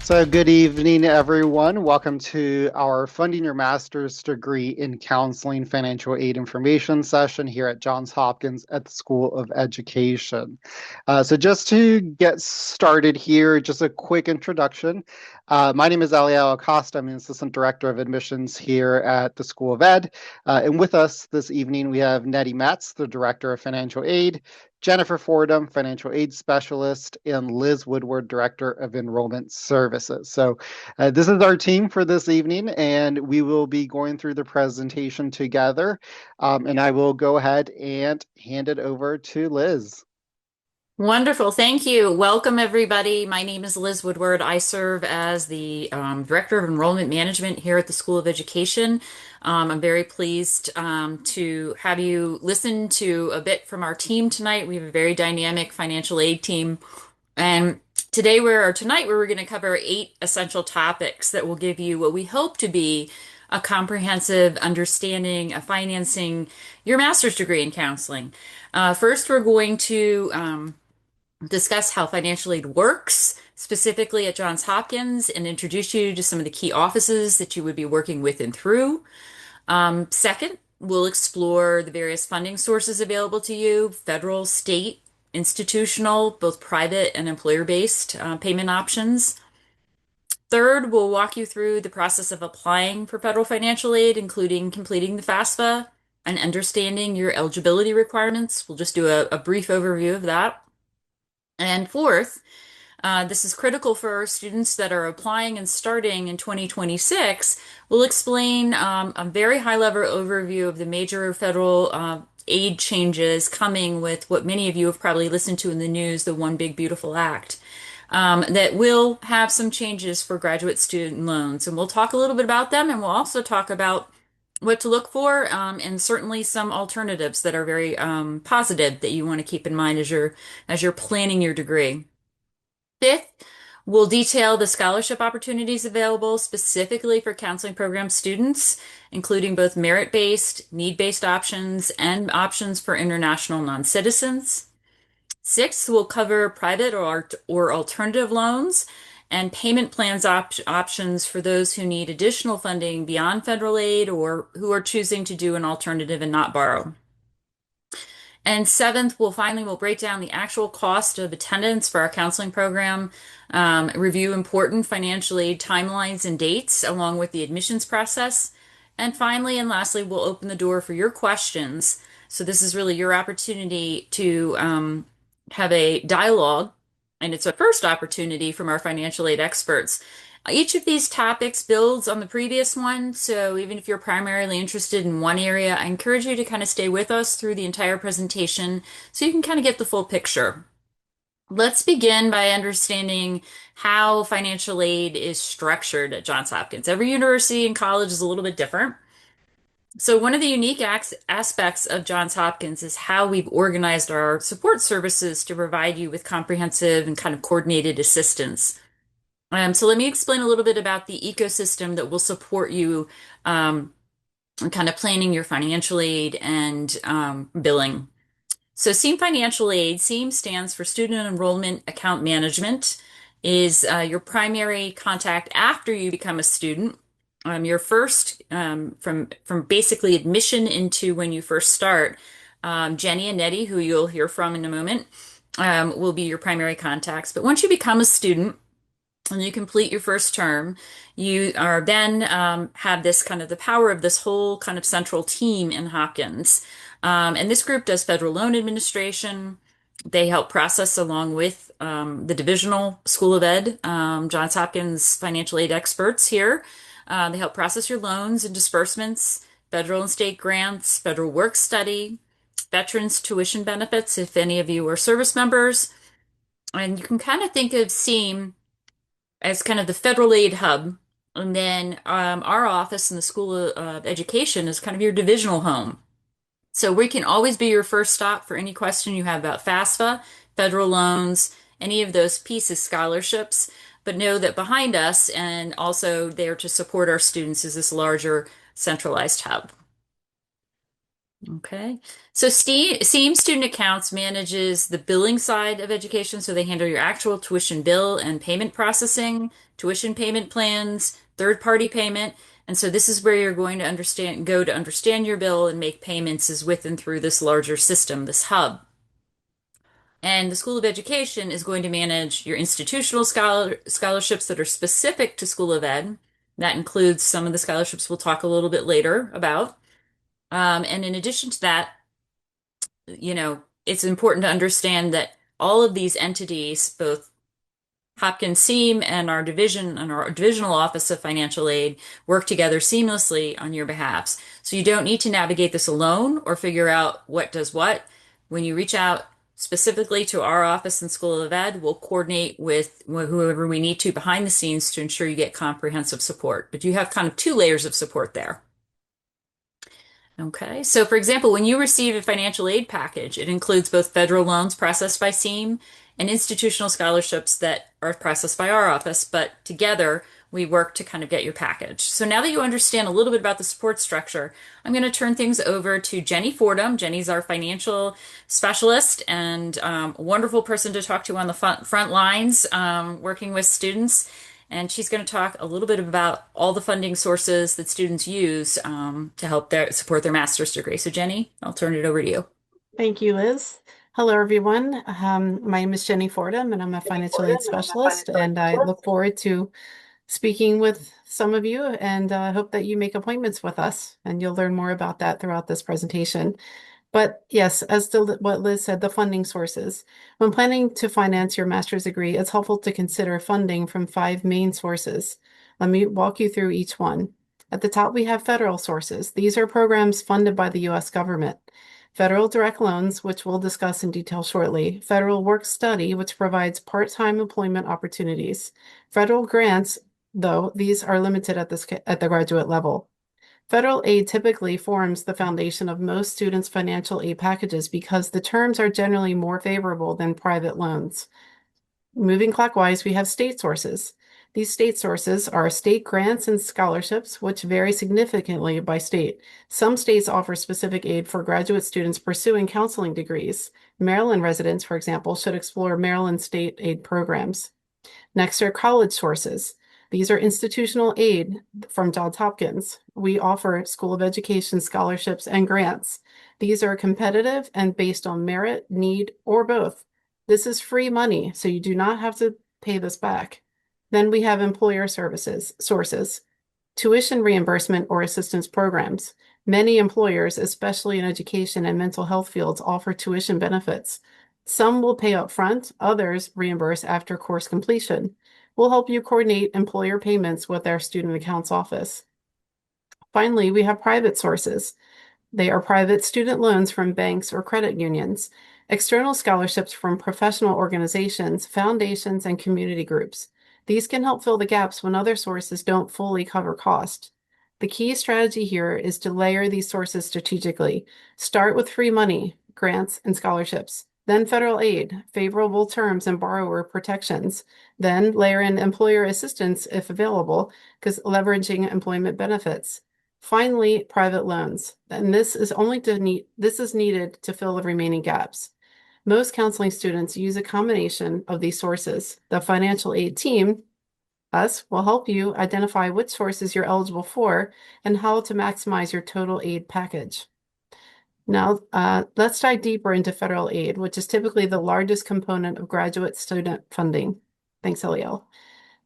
So, good evening, everyone. Welcome to our Funding Your Master's Degree in Counseling Financial Aid Information session here at Johns Hopkins at the School of Education. Just to get started here, just a quick introduction. My name is Aliel Acosta. I'm the Assistant Director of Admissions here at the School of Ed. And with us this evening, we have Nettie Metz, the Director of Financial Aid, Jennifer Fordham, Financial Aid Specialist, and Liz Woodward, Director of Enrollment Services. This is our team for this evening, and we will be going through the presentation together. And I will go ahead and hand it over to Liz. Wonderful. Thank you. Welcome, everybody. My name is Liz Woodward. I serve as the Director of Enrollment Management here at the School of Education. I'm very pleased to have you listen to a bit from our team tonight. We have a very dynamic financial aid team. And tonight we're going to cover 8 essential topics that will give you what we hope to be a comprehensive understanding of financing your master's degree in counseling. First, we're going to discuss how financial aid works, specifically at Johns Hopkins, and introduce you to some of the key offices that you would be working with and through. Second, we'll explore the various funding sources available to you, federal, state, institutional, both private and employer-based payment options. Third, we'll walk you through the process of applying for federal financial aid, including completing the FAFSA and understanding your eligibility requirements. We'll just do a brief overview of that. And fourth, this is critical for students that are applying and starting in 2026. We'll explain a very high-level overview of the major federal aid changes coming with what many of you have probably listened to in the news, the One Big Beautiful Act, that will have some changes for graduate student loans. And we'll talk a little bit about them, and we'll also talk about what to look for, and certainly some alternatives that are very positive that you want to keep in mind as you're planning your degree. Fifth, we'll detail the scholarship opportunities available specifically for counseling program students, including both merit-based, need-based options, and options for international non-citizens. Sixth, we'll cover private or alternative loans and payment plans options for those who need additional funding beyond federal aid or who are choosing to do an alternative and not borrow. And seventh, we'll break down the actual cost of attendance for our counseling program, review important financial aid timelines and dates along with the admissions process. And finally, and lastly, we'll open the door for your questions. So this is really your opportunity to have a dialogue, and it's a first opportunity from our financial aid experts. Each of these topics builds on the previous one, so even if you're primarily interested in one area, I encourage you to kind of stay with us through the entire presentation so you can kind of get the full picture. Let's begin by understanding how financial aid is structured at Johns Hopkins. Every university and college is a little bit different. So one of the unique aspects of Johns Hopkins is how we've organized our support services to provide you with comprehensive and kind of coordinated assistance. So let me explain a little bit about the ecosystem that will support you in kind of planning your financial aid and billing. So SEAM Financial Aid, SEAM stands for Student Enrollment Account Management, is your primary contact after you become a student. Your first, from basically admission into when you first start, Jenny and Nettie, who you'll hear from in a moment, will be your primary contacts. But once you become a student, and you complete your first term, you are then have this kind of the power of this whole kind of central team in Hopkins. And this group does federal loan administration. They help process along with the divisional School of Ed, Johns Hopkins financial aid experts here. They help process your loans and disbursements, federal and state grants, federal work study, veterans tuition benefits, if any of you are service members. And you can kind of think of SEAM as kind of the federal aid hub. And then our office in the School of Education is kind of your divisional home. So we can always be your first stop for any question you have about FAFSA, federal loans, any of those pieces, scholarships. But know that behind us and also there to support our students is this larger centralized hub. Okay. So STEAM Student Accounts manages the billing side of education. So they handle your actual tuition bill and payment processing, tuition payment plans, third-party payment. And so this is where you're going to go to understand your bill and make payments is with and through this larger system, this hub. And the School of Education is going to manage your institutional scholarships that are specific to School of Ed. That includes some of the scholarships we'll talk a little bit later about. And in addition to that, it's important to understand that all of these entities, both Hopkins SEAM and our division and our divisional office of financial aid, work together seamlessly on your behalf. So you don't need to navigate this alone or figure out what does what. When you reach out specifically to our office and School of Ed, we'll coordinate with whoever we need to behind the scenes to ensure you get comprehensive support. But you have kind of two layers of support there. Okay, so for example, when you receive a financial aid package, it includes both federal loans processed by SEAM and institutional scholarships that are processed by our office, but together we work to kind of get your package. So now that you understand a little bit about the support structure, I'm going to turn things over to Jenny Fordham. Jenny's our financial specialist and a wonderful person to talk to on the front lines, working with students. And she's going to talk a little bit about all the funding sources that students use to help support their master's degree. So Jenny, I'll turn it over to you. Thank you, Liz. Hello, everyone. My name is Jenny Fordham, and I'm a financial aid specialist, and I look forward to speaking with some of you, and I hope that you make appointments with us, and you'll learn more about that throughout this presentation. But yes, as to what Liz said, the funding sources. When planning to finance your master's degree, it's helpful to consider funding from 5 main sources. Let me walk you through each one. At the top, we have federal sources. These are programs funded by the U.S. government. Federal direct loans, which we'll discuss in detail shortly. Federal work study, which provides part-time employment opportunities. Federal grants, though, these are limited at the graduate level. Federal aid typically forms the foundation of most students' financial aid packages because the terms are generally more favorable than private loans. Moving clockwise, we have state sources. These state sources are state grants and scholarships, which vary significantly by state. Some states offer specific aid for graduate students pursuing counseling degrees. Maryland residents, for example, should explore Maryland state aid programs. Next are college sources. These are institutional aid from Johns Hopkins. We offer School of Education scholarships and grants. These are competitive and based on merit, need, or both. This is free money, so you do not have to pay this back. Then we have employer services sources, tuition reimbursement or assistance programs. Many employers, especially in education and mental health fields, offer tuition benefits. Some will pay up front, others reimburse after course completion. We'll help you coordinate employer payments with our student accounts office. Finally, we have private sources. They are private student loans from banks or credit unions, external scholarships from professional organizations, foundations, and community groups. These can help fill the gaps when other sources don't fully cover cost. The key strategy here is to layer these sources strategically. Start with free money, grants, and scholarships. Then federal aid, favorable terms and borrower protections. Then layer in employer assistance if available, because leveraging employment benefits. Finally, private loans. And this is needed to fill the remaining gaps. Most counseling students use a combination of these sources. The financial aid team, us, will help you identify which sources you're eligible for and how to maximize your total aid package. Now, let's dive deeper into federal aid, which is typically the largest component of graduate student funding. Thanks, Eliel.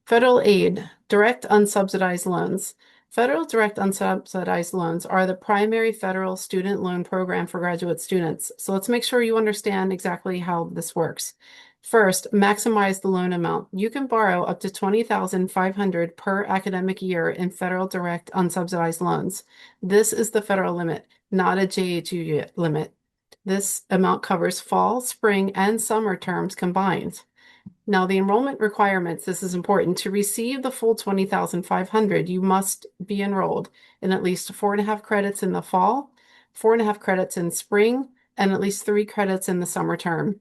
Federal aid, direct unsubsidized loans. Federal direct unsubsidized loans are the primary federal student loan program for graduate students. So let's make sure you understand exactly how this works. First, maximize the loan amount. You can borrow up to $20,500 per academic year in federal direct unsubsidized loans. This is the federal limit, not a JHU limit. This amount covers fall, spring, and summer terms combined. Now, the enrollment requirements, this is important. To receive the full $20,500, you must be enrolled in at least 4.5 credits in the fall, 4.5 credits in spring, and at least 3 credits in the summer term.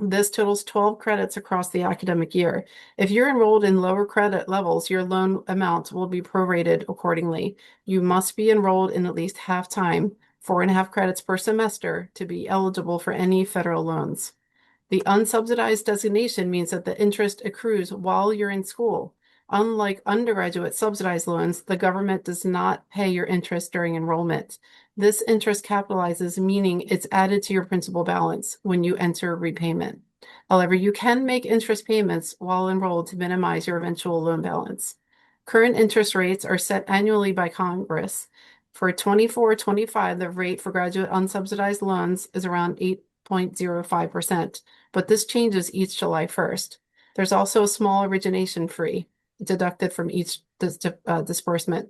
This totals 12 credits across the academic year. If you're enrolled in lower credit levels, your loan amount will be prorated accordingly. You must be enrolled in at least half time 4.5 credits per semester to be eligible for any federal loans. The unsubsidized designation means that the interest accrues while you're in school. Unlike undergraduate subsidized loans, the government does not pay your interest during enrollment. This interest capitalizes, meaning it's added to your principal balance when you enter repayment. However, you can make interest payments while enrolled to minimize your eventual loan balance. Current interest rates are set annually by Congress. For 24-25, the rate for graduate unsubsidized loans is around 8.05%, but this changes each July 1st. There's also a small origination fee deducted from each disbursement.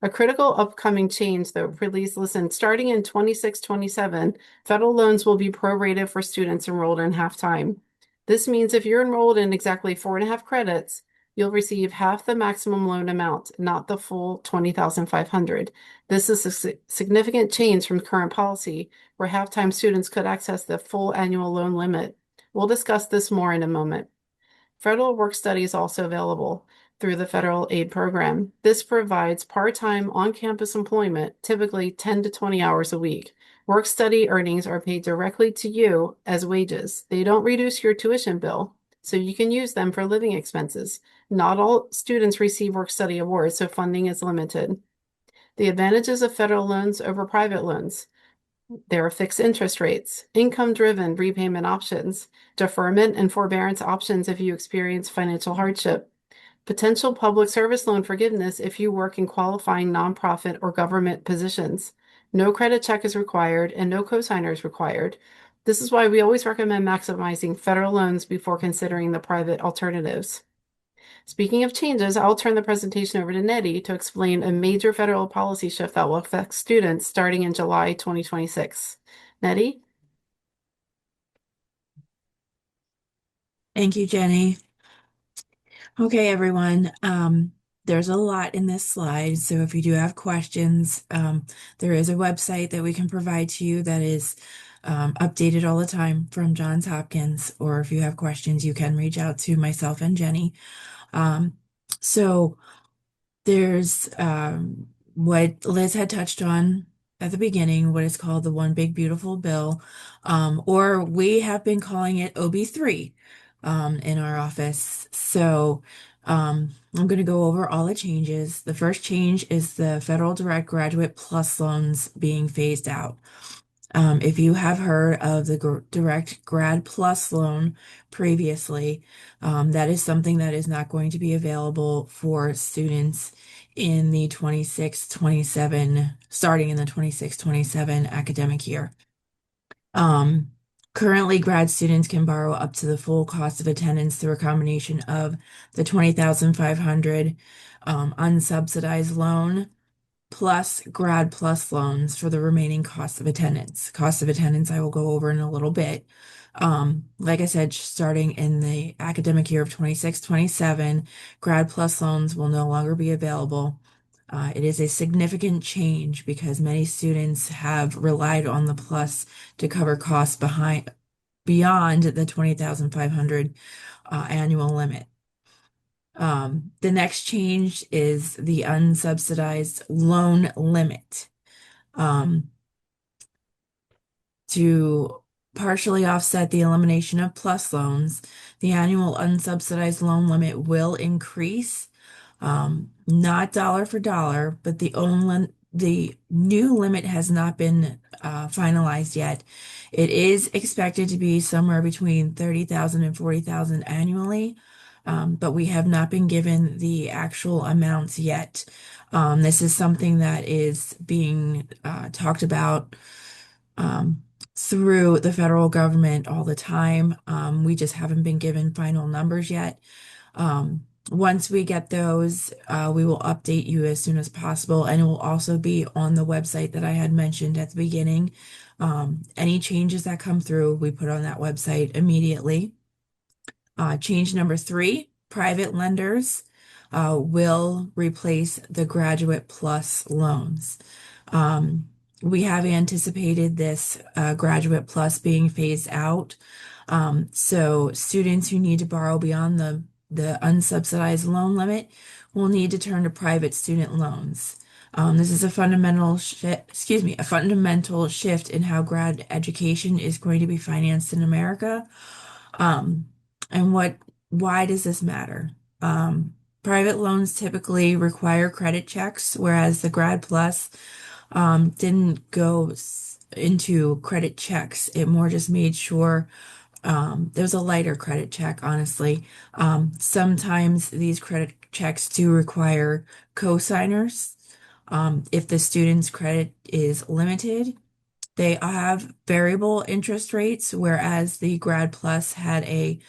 A critical upcoming change, though, please listen, starting in 26-27, federal loans will be prorated for students enrolled in half-time. This means if you're enrolled in exactly 4.5 credits, you'll receive half the maximum loan amount, not the full $20,500. This is a significant change from current policy, where half-time students could access the full annual loan limit. We'll discuss this more in a moment. Federal work study is also available through the federal aid program. This provides part-time on-campus employment, typically 10 to 20 hours a week. Work study earnings are paid directly to you as wages. They don't reduce your tuition bill, so you can use them for living expenses. Not all students receive work study awards, so funding is limited. The advantages of federal loans over private loans. There are fixed interest rates, income-driven repayment options, deferment and forbearance options if you experience financial hardship, potential public service loan forgiveness if you work in qualifying nonprofit or government positions. No credit check is required and no cosigner is required. This is why we always recommend maximizing federal loans before considering the private alternatives. Speaking of changes, I'll turn the presentation over to Nettie to explain a major federal policy shift that will affect students starting in July 2026. Nettie? Thank you, Jenny. Okay, everyone. There's a lot in this slide, so if you do have questions, there is a website that we can provide to you that is updated all the time from Johns Hopkins, or if you have questions, you can reach out to myself and Jenny. So there's what Liz had touched on at the beginning, what is called the One Big Beautiful Bill, or we have been calling it OB3 in our office. So I'm going to go over all the changes. The first change is the Federal Direct Graduate Plus loans being phased out. If you have heard of the Direct Grad Plus loan previously, that is something that is not going to be available for students in the 26-27, starting in the 26-27 academic year. Currently, grad students can borrow up to the full cost of attendance through a combination of the $20,500 unsubsidized loan plus grad plus loans for the remaining cost of attendance. Cost of attendance I will go over in a little bit. Like I said, starting in the academic year of 26-27, grad plus loans will no longer be available. It is a significant change because many students have relied on the plus to cover costs beyond the $20,500 annual limit. The next change is the unsubsidized loan limit. To partially offset the elimination of plus loans, the annual unsubsidized loan limit will increase, not dollar for dollar, but the new limit has not been finalized yet. It is expected to be somewhere between 30,000 and 40,000 annually. But we have not been given the actual amounts yet. This is something that is being talked about through the federal government all the time. We just haven't been given final numbers yet. Once we get those, we will update you as soon as possible, and it will also be on the website that I had mentioned at the beginning. Any changes that come through, we put on that website immediately. Change number 3, private lenders will replace the Graduate Plus loans. We have anticipated this Graduate Plus being phased out. So students who need to borrow beyond the unsubsidized loan limit will need to turn to private student loans. This is a a fundamental shift in how grad education is going to be financed in America. Um, and why does this matter? Private loans typically require credit checks, whereas the Grad Plus didn't go into credit checks. It more just made sure there was a lighter credit check, honestly. Sometimes these credit checks do require co-signers. If the student's credit is limited, they have variable interest rates, whereas the Grad Plus had a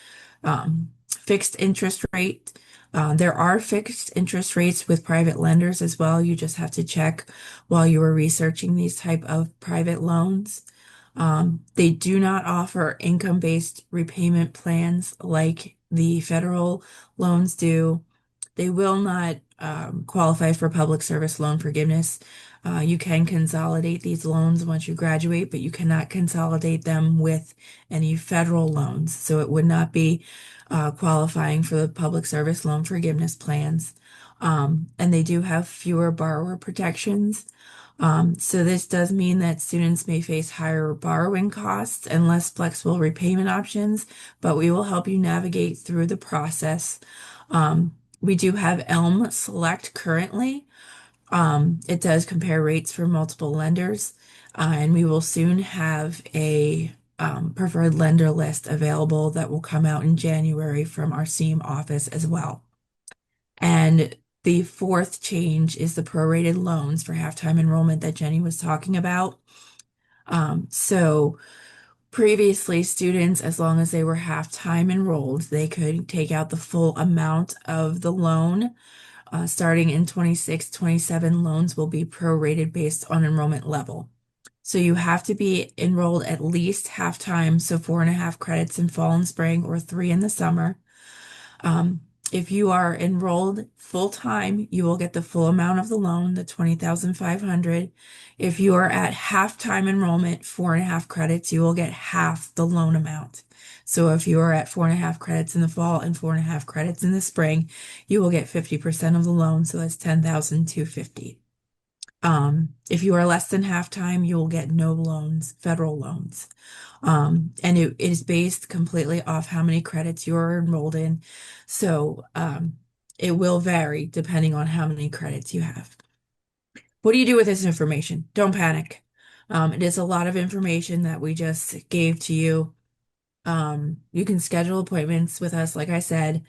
fixed interest rate. There are fixed interest rates with private lenders as well. You just have to check while you are researching these type of private loans. They do not offer income-based repayment plans like the federal loans do. They will not qualify for public service loan forgiveness. You can consolidate these loans once you graduate, but you cannot consolidate them with any federal loans. So it would not be qualifying for the public service loan forgiveness plans. And they do have fewer borrower protections. So this does mean that students may face higher borrowing costs and less flexible repayment options, but we will help you navigate through the process. We do have Elm Select currently. It does compare rates for multiple lenders, and we will soon have a preferred lender list available that will come out in January from our SEAM office as well. And the fourth change is the prorated loans for half-time enrollment that Jenny was talking about. So previously, students, as long as they were half-time enrolled, they could take out the full amount of the loan. Starting in 26, 27, loans will be prorated based on enrollment level. So you have to be enrolled at least half-time, so 4.5 credits in fall and spring or 3 in the summer. If you are enrolled full-time, you will get the full amount of the loan, the 20,500. If you are at half-time enrollment, 4.5 credits, you will get half the loan amount. So if you are at 4.5 credits in the fall and 4.5 credits in the spring, you will get 50% of the loan. So that's 10,250. If you are less than half-time, you will get no loans, federal loans. And it is based completely off how many credits you're enrolled in. So it will vary depending on how many credits you have. What do you do with this information? Don't panic. It is a lot of information that we just gave to you. You can schedule appointments with us, like I said.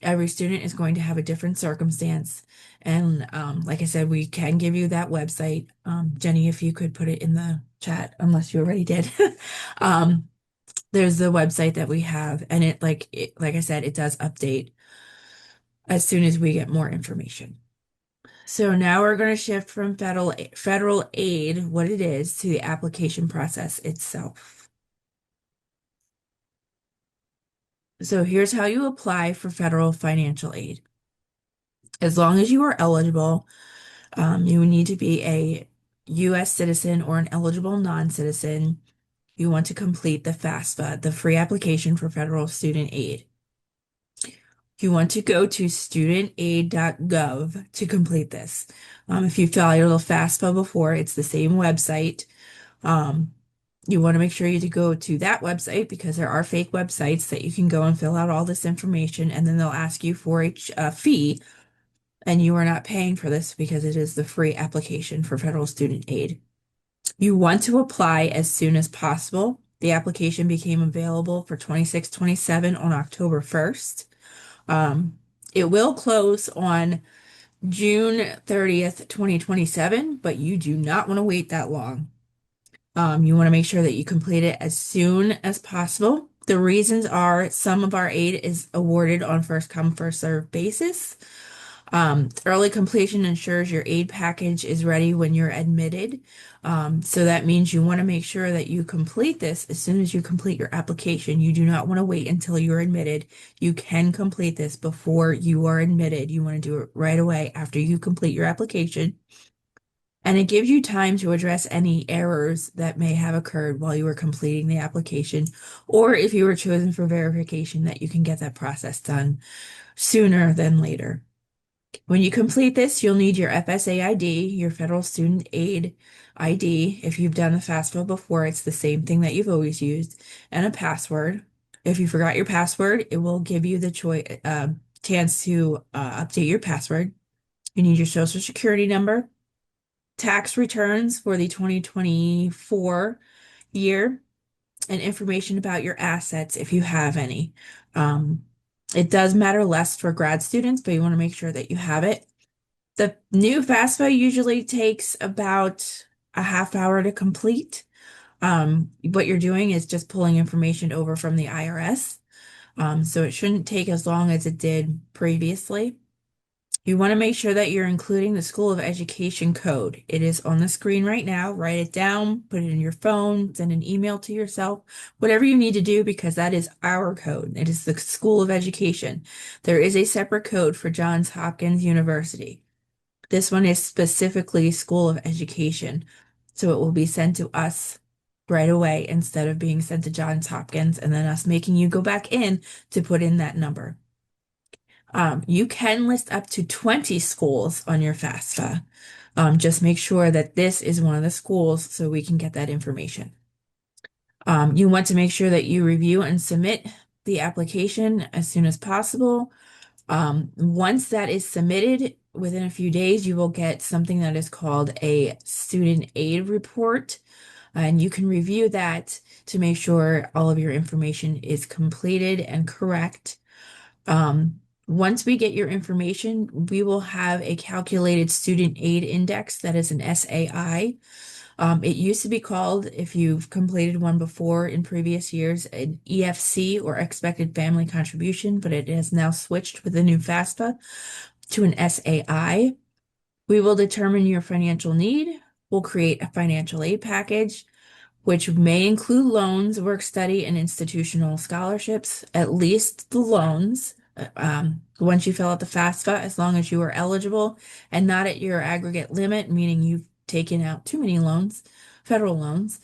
Every student is going to have a different circumstance. And like I said, we can give you that website. Jenny, if you could put it in the chat, unless you already did. There's the website that we have, and like I said, it does update as soon as we get more information. So now we're going to shift from federal aid, what it is, to the application process itself. So here's how you apply for federal financial aid. As long as you are eligible, you need to be a U.S. citizen or an eligible non-citizen. You want to complete the FAFSA, the free application for federal student aid. You want to go to studentaid.gov to complete this. If you filled out a FAFSA before, it's the same website. You want to make sure you go to that website because there are fake websites that you can go and fill out all this information, and then they'll ask you for a fee, and you are not paying for this because it is the free application for federal student aid. You want to apply as soon as possible. The application became available for 26-27 on October 1st. It will close on June 30th, 2027, but you do not want to wait that long. You want to make sure that you complete it as soon as possible. The reasons are some of our aid is awarded on first come, first served basis. Early completion ensures your aid package is ready when you're admitted. So that means you want to make sure that you complete this as soon as you complete your application. You do not want to wait until you're admitted. You can complete this before you are admitted. You want to do it right away after you complete your application. And it gives you time to address any errors that may have occurred while you were completing the application, or if you were chosen for verification, that you can get that process done sooner than later. When you complete this, you'll need your FSA ID, your Federal Student Aid ID. If you've done the FAFSA before, it's the same thing that you've always used, and a password. If you forgot your password, it will give you the chance to update your password. You need your Social Security number, tax returns for the 2024 year, and information about your assets if you have any. Um, it does matter less for grad students, but you want to make sure that you have it. The new FAFSA usually takes about a half hour to complete. What you're doing is just pulling information over from the IRS. So it shouldn't take as long as it did previously. You want to make sure that you're including the School of Education code. It is on the screen right now. Write it down, put it in your phone, send an email to yourself, whatever you need to do, because that is our code. It is the School of Education. There is a separate code for Johns Hopkins University. This one is specifically School of Education, so it will be sent to us right away instead of being sent to Johns Hopkins and then us making you go back in to put in that number. You can list up to 20 schools on your FAFSA. Just make sure that this is one of the schools so we can get that information. You want to make sure that you review and submit the application as soon as possible. Once that is submitted, within a few days, you will get something that is called a student aid report, and you can review that to make sure all of your information is completed and correct. Once we get your information, we will have a calculated student aid index that is an SAI. It used to be called, if you've completed one before in previous years, an EFC or expected family contribution, but it has now switched with the new FAFSA to an SAI. We will determine your financial need. We'll create a financial aid package, which may include loans, work study, and institutional scholarships, at least the loans. Once you fill out the FAFSA, as long as you are eligible and not at your aggregate limit, meaning you've taken out too many loans, federal loans,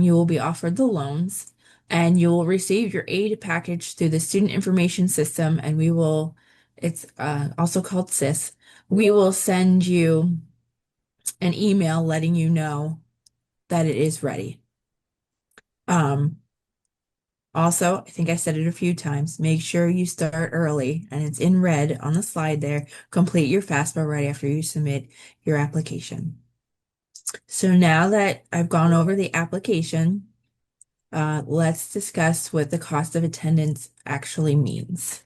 you will be offered the loans and you will receive your aid package through the Student Information System, and it's also called SIS. We will send you an email letting you know that it is ready. Also, I think I said it a few times, make sure you start early, and it's in red on the slide there. Complete your FAFSA right after you submit your application. So now that I've gone over the application, let's discuss what the cost of attendance actually means.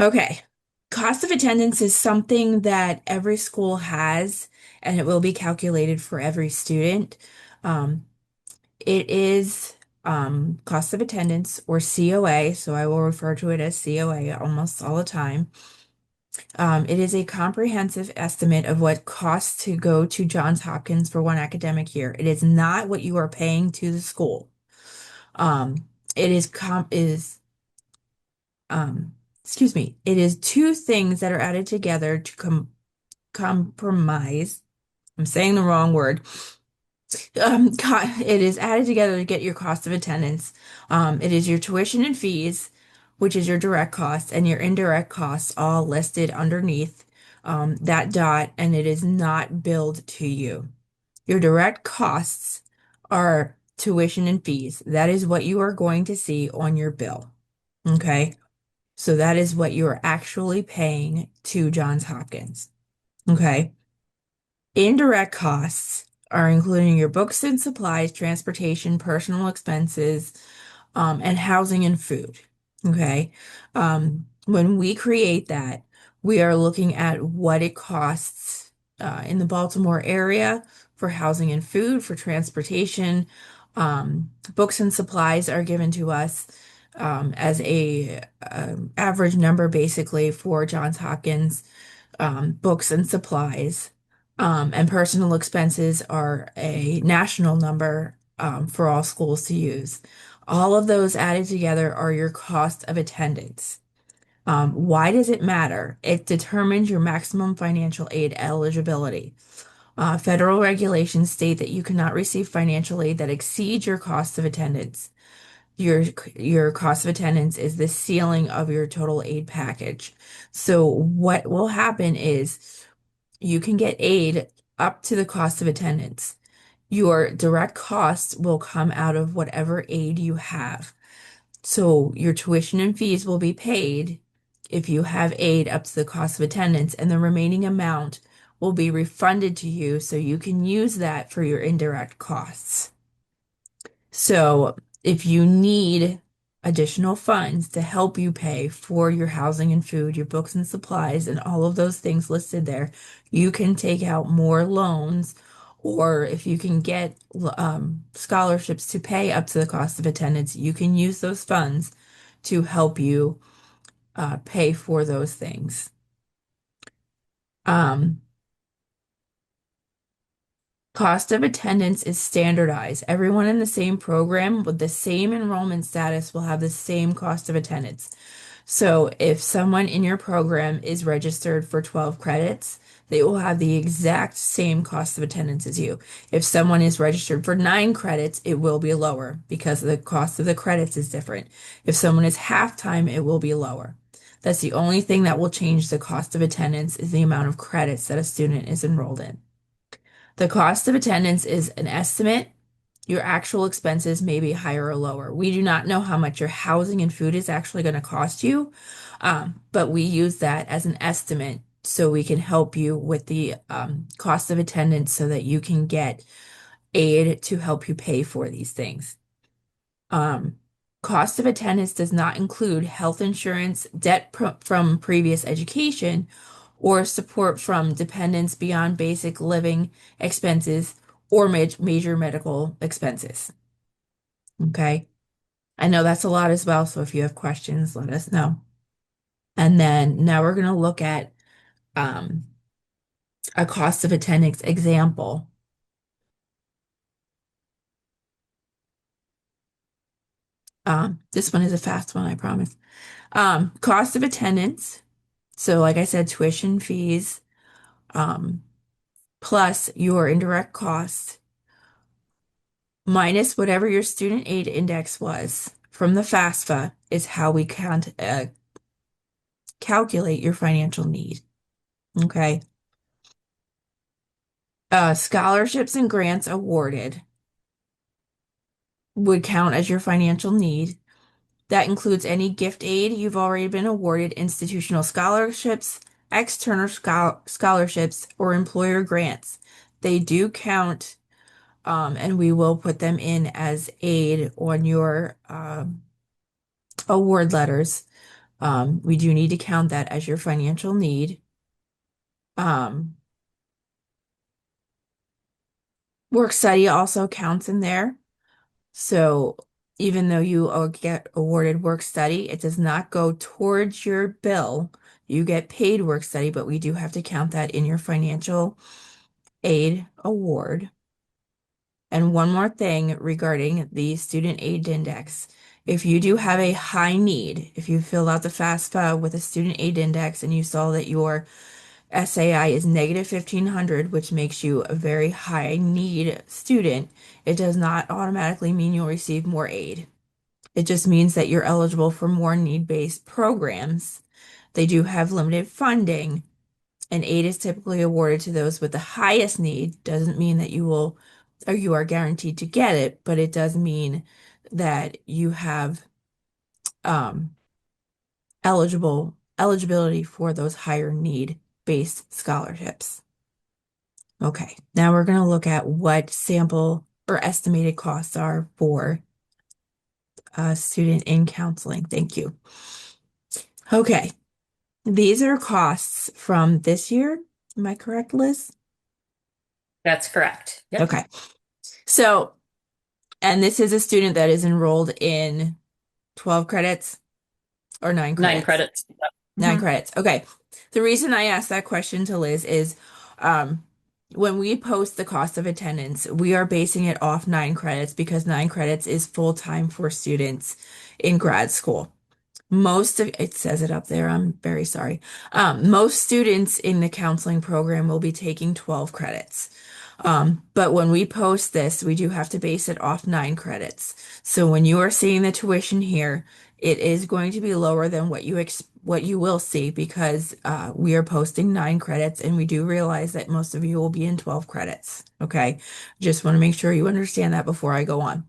Okay, cost of attendance is something that every school has, and it will be calculated for every student. Um, it is cost of attendance, or COA, so I will refer to it as COA almost all the time. It is a comprehensive estimate of what costs to go to Johns Hopkins for one academic year. It is not what you are paying to the school. It is excuse me, it is two things that are added together to compromise. I'm saying the wrong word. It is added together to get your cost of attendance. It is your tuition and fees, which is your direct costs, and your indirect costs all listed underneath that dot, and it is not billed to you. Your direct costs are tuition and fees. That is what you are going to see on your bill. Okay. So that is what you are actually paying to Johns Hopkins. Okay. Indirect costs are including your books and supplies, transportation, personal expenses, and housing and food. Okay. When we create that, we are looking at what it costs in the Baltimore area for housing and food, for transportation. Books and supplies are given to us as a average number basically for Johns Hopkins books and supplies. And personal expenses are a national number for all schools to use. All of those added together are your cost of attendance. Why does it matter? It determines your maximum financial aid eligibility. Federal regulations state that you cannot receive financial aid that exceeds your cost of attendance. Your your cost of attendance is the ceiling of your total aid package. So what will happen is you can get aid up to the cost of attendance. Your direct costs will come out of whatever aid you have. So your tuition and fees will be paid if you have aid up to the cost of attendance, and the remaining amount will be refunded to you so you can use that for your indirect costs. So if you need additional funds to help you pay for your housing and food, your books and supplies, and all of those things listed there, you can take out more loans, or if you can get scholarships to pay up to the cost of attendance, you can use those funds to help you pay for those things. Um, Cost of attendance is standardized. Everyone in the same program with the same enrollment status will have the same cost of attendance. So if someone in your program is registered for 12 credits, they will have the exact same cost of attendance as you. If someone is registered for 9 credits, it will be lower because the cost of the credits is different. If someone is half-time, it will be lower. That's the only thing that will change the cost of attendance is the amount of credits that a student is enrolled in. The cost of attendance is an estimate. Your actual expenses may be higher or lower. We do not know how much your housing and food is actually going to cost you, but we use that as an estimate so we can help you with the cost of attendance so that you can get aid to help you pay for these things. Um, Cost of attendance does not include health insurance, debt from previous education, or support from dependents beyond basic living expenses or major medical expenses. Okay. I know that's a lot as well, so if you have questions, let us know. And then now we're going to look at um, a cost of attendance example. This one is a fast one, I promise. Cost of attendance. So, like I said, tuition fees, um, plus your indirect costs, minus whatever your student aid index was from the FAFSA is how we can't calculate your financial need. Okay. Scholarships and grants awarded would count as your financial need. That includes any gift aid you've already been awarded, institutional scholarships, external scholarships, or employer grants. They do count, and we will put them in as aid on your award letters. We do need to count that as your financial need. Work study also counts in there. So even though you get awarded work study, it does not go towards your bill. You get paid work study, but we do have to count that in your financial aid award. And one more thing regarding the student aid index. If you do have a high need, if you fill out the FAFSA with a student aid index and you saw that your SAI is negative 1,500, which makes you a very high need student, it does not automatically mean you'll receive more aid. It just means that you're eligible for more need-based programs. They do have limited funding, and aid is typically awarded to those with the highest need. Doesn't mean that you will or you are guaranteed to get it, but it does mean that you have um, eligibility for those higher need-based scholarships. Okay, now we're going to look at what sample or estimated costs are for a student in counseling. Thank you. Okay, these are costs from this year. Am I correct, Liz? That's correct. Yep. Okay, so, and this is a student that is enrolled in 12 credits or 9 9 credits? credits. Yep. 9 credits. Okay. The reason I asked that question to Liz is when we post the cost of attendance, we are basing it off 9 credits because 9 credits is full time for students in grad school. Most of it says it up there. I'm very sorry. Most students in the counseling program will be taking 12 credits. But when we post this, we do have to base it off 9 credits. So when you are seeing the tuition here, it is going to be lower than what you will see because we are posting 9 credits, and we do realize that most of you will be in 12 credits. Okay, just want to make sure you understand that before I go on.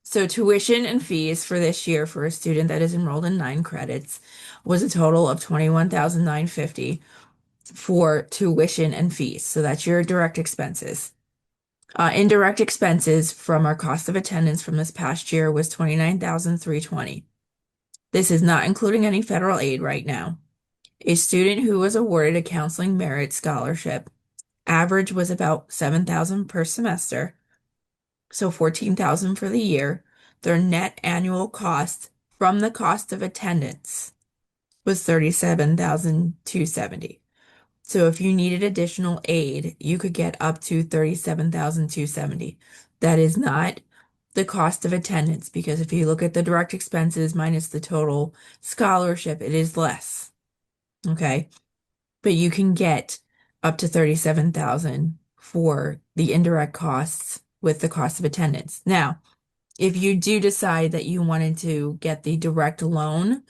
So tuition and fees for this year for a student that is enrolled in 9 credits was a total of 21,950 for tuition and fees. So that's your direct expenses. Indirect expenses from our cost of attendance from this past year was 29,320. This is not including any federal aid right now. A student who was awarded a counseling merit scholarship average was about 7,000 per semester, so 14,000 for the year. Their net annual cost from the cost of attendance was 37,270. So if you needed additional aid, you could get up to 37,270. That is not the cost of attendance, because if you look at the direct expenses minus the total scholarship, it is less. Okay? But you can get up to 37,000 for the indirect costs with the cost of attendance. Now, if you do decide that you wanted to get the direct loan,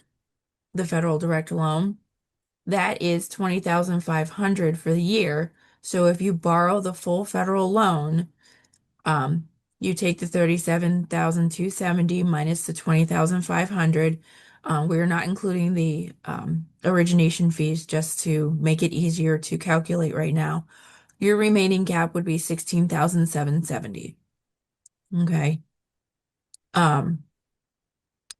the federal direct loan, that is 20,500 for the year. So if you borrow the full federal loan, um, you take the 37,270 minus the 20,500. We're not including the origination fees just to make it easier to calculate right now. Your remaining gap would be 16,770. Okay.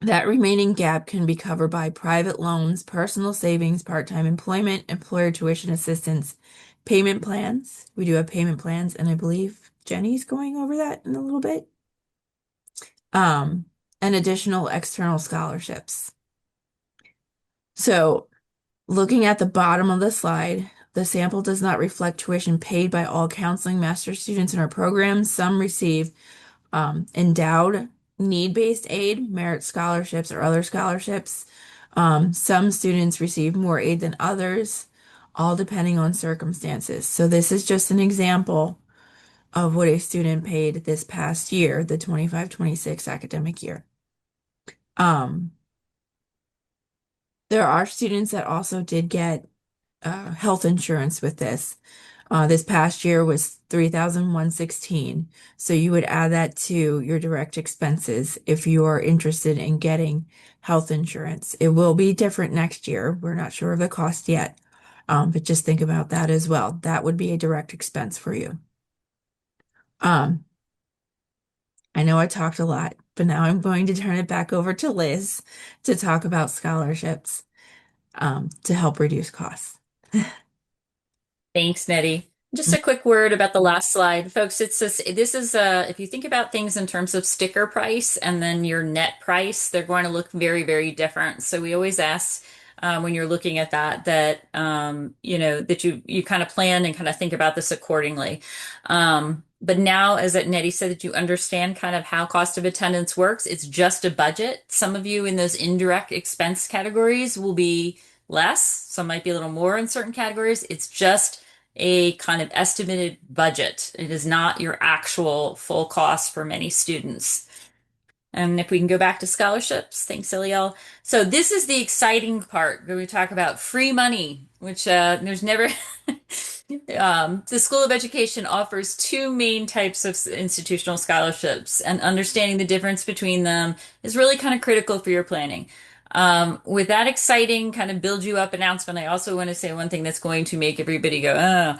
That remaining gap can be covered by private loans, personal savings, part-time employment, employer tuition assistance, payment plans. We do have payment plans, and I believe Jenny's going over that in a little bit. And additional external scholarships. So, looking at the bottom of the slide, the sample does not reflect tuition paid by all counseling master students in our program. Some receive endowed need-based aid, merit scholarships, or other scholarships. Some students receive more aid than others, all depending on circumstances. So this is just an example of what a student paid this past year, the 25-26 academic year. There are students that also did get health insurance with this. This past year was 3,116. So you would add that to your direct expenses if you are interested in getting health insurance. It will be different next year. We're not sure of the cost yet. But just think about that as well. That would be a direct expense for you. I know I talked a lot, but now I'm going to turn it back over to Liz to talk about scholarships, to help reduce costs. Thanks, Nettie. Just a quick word about the last slide, folks. It's this is if you think about things in terms of sticker price and then your net price, they're going to look very, very different. So we always ask when you're looking at that that you kind of plan and kind of think about this accordingly. But now, as Nettie said, that you understand kind of how cost of attendance works. It's just a budget. Some of you in those indirect expense categories will be less. Some might be a little more in certain categories. It's just a kind of estimated budget. It is not your actual full cost for many students. And if we can go back to scholarships, thanks, Iliel. So this is the exciting part where we talk about free money, which there's never. The School of Education offers two main types of institutional scholarships, and understanding the difference between them is really kind of critical for your planning. With that exciting kind of build you up announcement, I also want to say one thing that's going to make everybody go,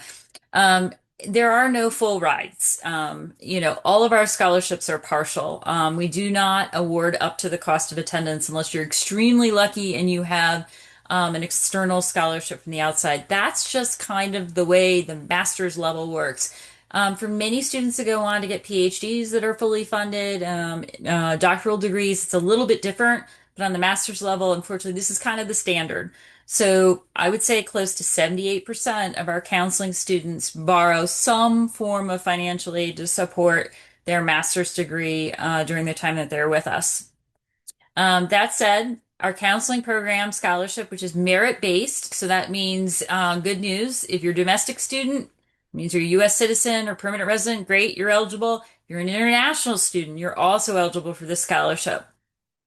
oh. There are no full rides. All of our scholarships are partial. We do not award up to the cost of attendance unless you're extremely lucky and you have an external scholarship from the outside. That's just kind of the way the master's level works. For many students to go on to get PhDs that are fully funded, doctoral degrees, it's a little bit different. But on the master's level, unfortunately, this is kind of the standard. So I would say close to 78% of our counseling students borrow some form of financial aid to support their master's degree during the time that they're with us. That said, our counseling program scholarship, which is merit-based, so that means good news. If you're a domestic student, means you're a U.S. citizen or permanent resident, great, you're eligible. If you're an international student, you're also eligible for this scholarship.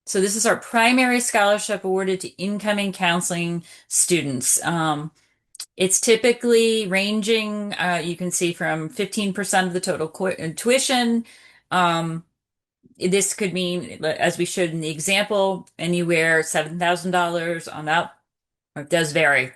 So this is our primary scholarship awarded to incoming counseling students. It's typically ranging, you can see from 15% of the total tuition. Um, this could mean, as we showed in the example, anywhere $7,000 on up. It does vary.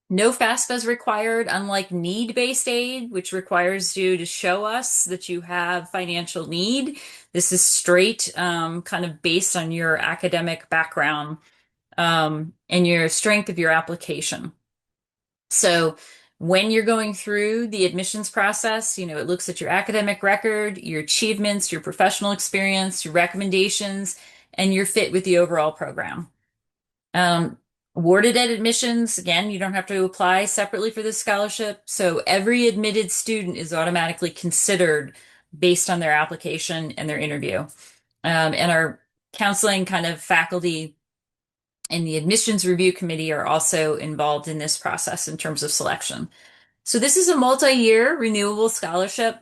No FAFSA is required, unlike need-based aid, which requires you to show us that you have financial need. This is straight, kind of based on your academic background, and your strength of your application. So when you're going through the admissions process, it looks at your academic record, your achievements, your professional experience, your recommendations, and your fit with the overall program. Um, Awarded at admissions, again, you don't have to apply separately for this scholarship. So every admitted student is automatically considered based on their application and their interview. And our counseling kind of faculty and the admissions review committee are also involved in this process in terms of selection. So this is a multi-year renewable scholarship.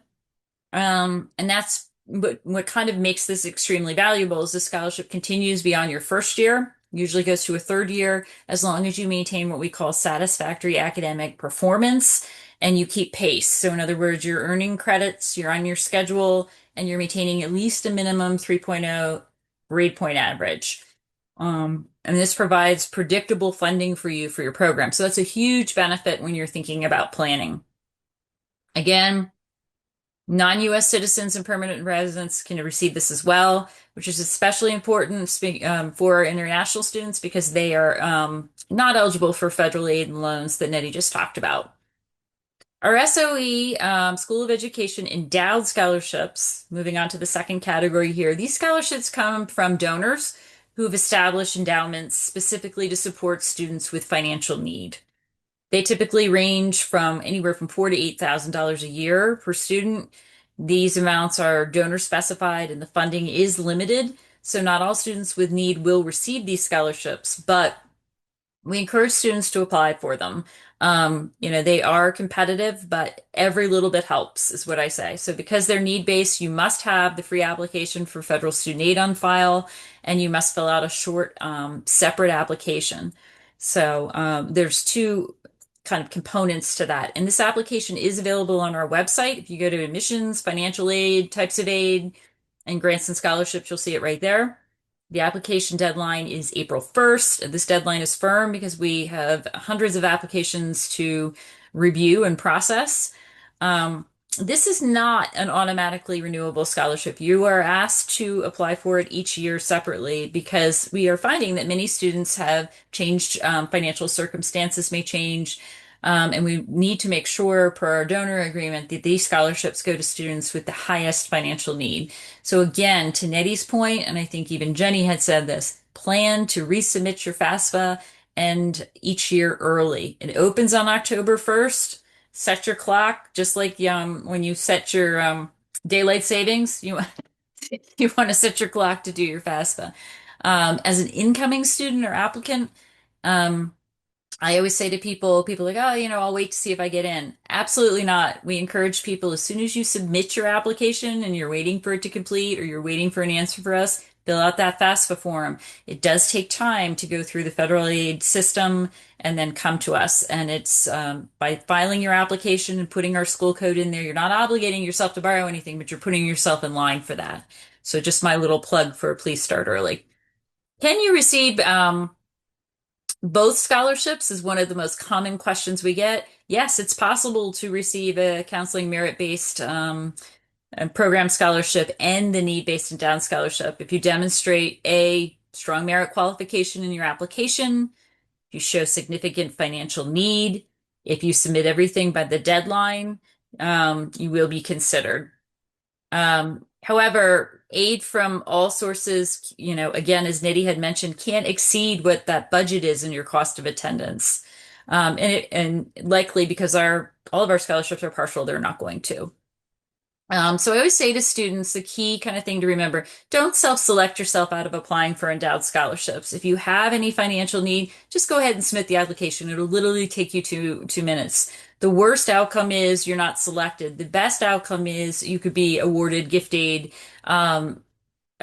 And that's what kind of makes this extremely valuable is the scholarship continues beyond your first year, usually goes to a third year, as long as you maintain what we call satisfactory academic performance and you keep pace. So in other words, you're earning credits, you're on your schedule, and you're maintaining at least a minimum 3.0 grade point average. And this provides predictable funding for you for your program. So that's a huge benefit when you're thinking about planning. Again, non-US citizens and permanent residents can receive this as well, which is especially important for international students because they are not eligible for federal aid and loans that Nettie just talked about. Our SOE, School of Education endowed scholarships, moving on to the second category here. These scholarships come from donors who have established endowments specifically to support students with financial need. They typically range from anywhere from $4,000 to $8,000 a year per student. These amounts are donor specified and the funding is limited. So not all students with need will receive these scholarships, but we encourage students to apply for them. They are competitive, but every little bit helps, is what I say. So because they're need-based, you must have the free application for federal student aid on file, and you must fill out a short, separate application. So there's two kind of components to that. And this application is available on our website. If you go to admissions, financial aid, types of aid, and grants and scholarships, you'll see it right there. The application deadline is April 1st. This deadline is firm because we have hundreds of applications to review and process. This is not an automatically renewable scholarship. You are asked to apply for it each year separately because we are finding that many students have changed, financial circumstances may change, and we need to make sure per our donor agreement that these scholarships go to students with the highest financial need. So again, to Nettie's point, and I think even Jenny had said this, plan to resubmit your FAFSA and each year early. It opens on October 1st. Set your clock, just like when you set your daylight savings, you you want to set your clock to do your FAFSA. As an incoming student or applicant, I always say to people like, oh, I'll wait to see if I get in. Absolutely not. We encourage people as soon as you submit your application and you're waiting for it to complete or you're waiting for an answer for us, fill out that FAFSA form. It does take time to go through the federal aid system and then come to us. And it's by filing your application and putting our school code in there, you're not obligating yourself to borrow anything, but you're putting yourself in line for that. So just my little plug for please start early. Can you receive both scholarships is one of the most common questions we get. Yes, it's possible to receive a counseling merit-based program scholarship and the need-based endowed scholarship if you demonstrate a strong merit qualification in your application, if you show significant financial need, if you submit everything by the deadline, you will be considered. However, aid from all sources, again, as Nidhi had mentioned, can't exceed what that budget is in your cost of attendance. And likely because all of our scholarships are partial, they're not going to. So I always say to students, the key kind of thing to remember, don't self-select yourself out of applying for endowed scholarships. If you have any financial need, just go ahead and submit the application. It'll literally take you 2 minutes. The worst outcome is you're not selected. The best outcome is you could be awarded gift aid, a